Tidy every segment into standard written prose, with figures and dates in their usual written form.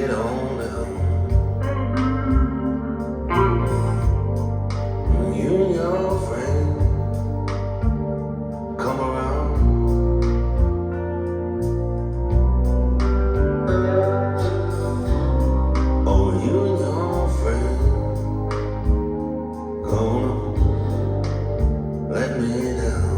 get on down. You and your friend come around. Oh, you and your friend gonna let me down.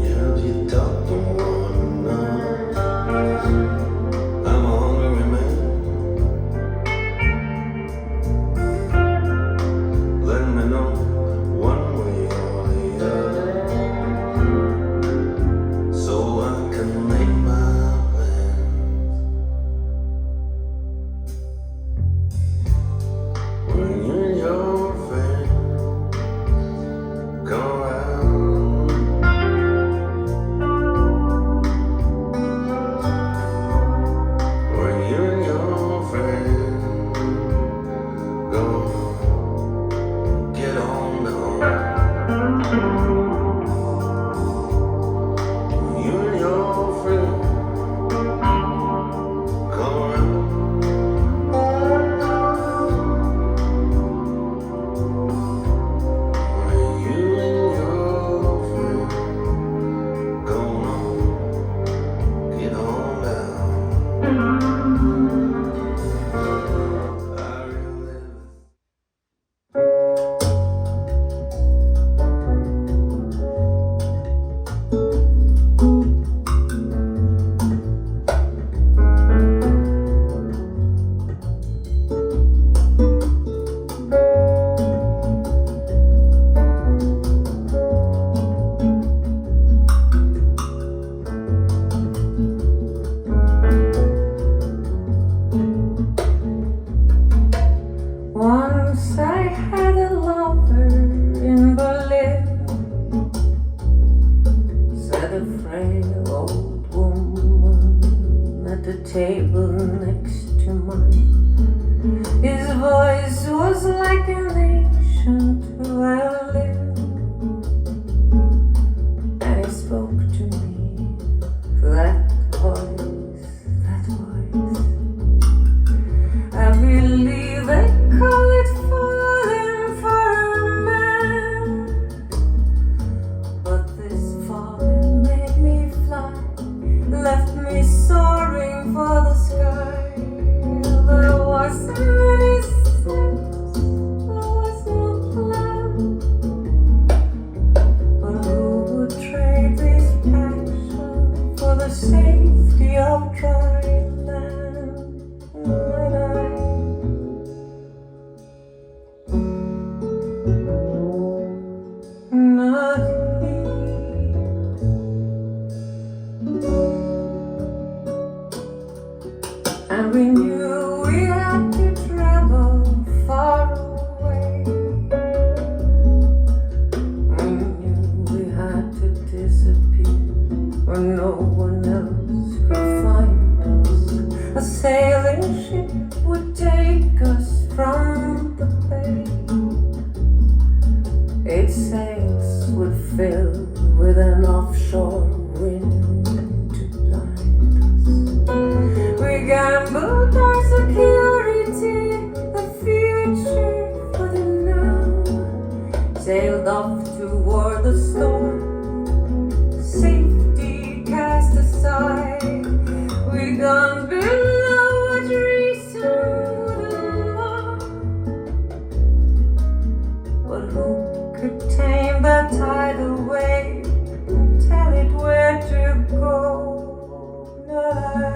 Yeah, you talk to one another. I'm a hungry man. Let me know one way or the other, so I can make my plans. When you and your friend come around, when you and your friend go get on down. When you and your friend come around. When you and your friend gonna get on down. I really Once I had a lover in Berlin, sat a frail old woman at the table next to mine. His voice was like an ancient violin, and he spoke to me. That voice, that voice. I believe they call it falling for a man, but this falling made me fly, left me soaring for the sky. There wasn't any sense, there was no plan, but who would trade this passion for the safety of dry land? Not he. And we knew we had to travel far away. We knew we had to disappear where no one else could find us. A sailing ship would take us from the bay. Its sails would fill with an offshore wind to blind us. We gambled our security, the future for the now. Sailed off toward the storm, safety cast aside. We gone below what reason wouldn't allow. But who could tame that tidal wave and tell it where to go? Not I.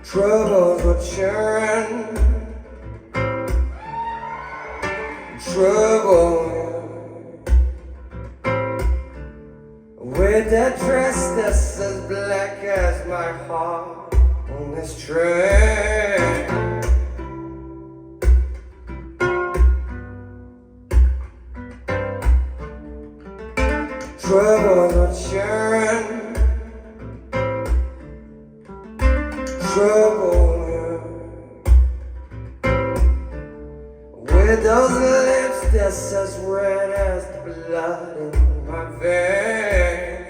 Troubles would churn, trouble. When with a dress that's as black as my heart on this train. Trouble not sharing, trouble, yeah. With those lips that's as red as the blood in my veins.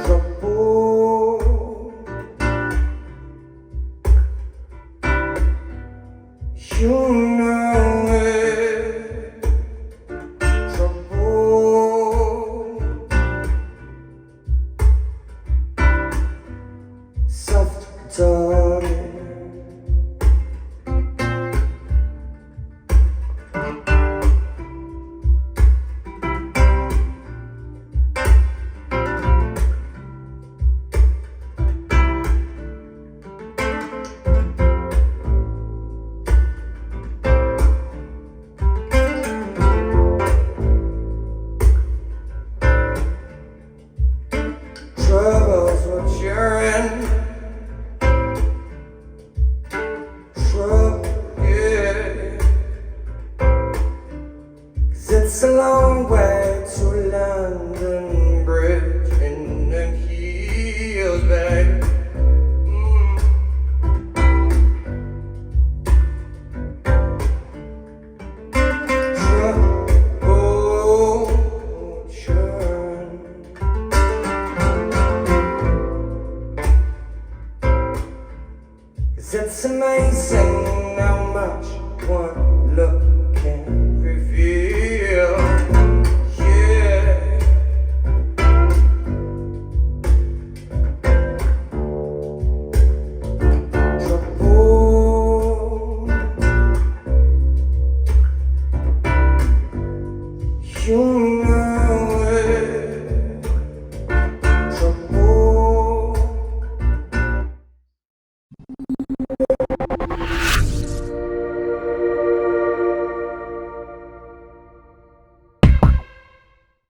Trouble, you know it. Trouble, soft darling. Trouble's what you're in. Trouble, yeah. 'Cause it's a long way to London Bridge in them heels, babe. Trouble, churn. 'Cause it's amazing how much one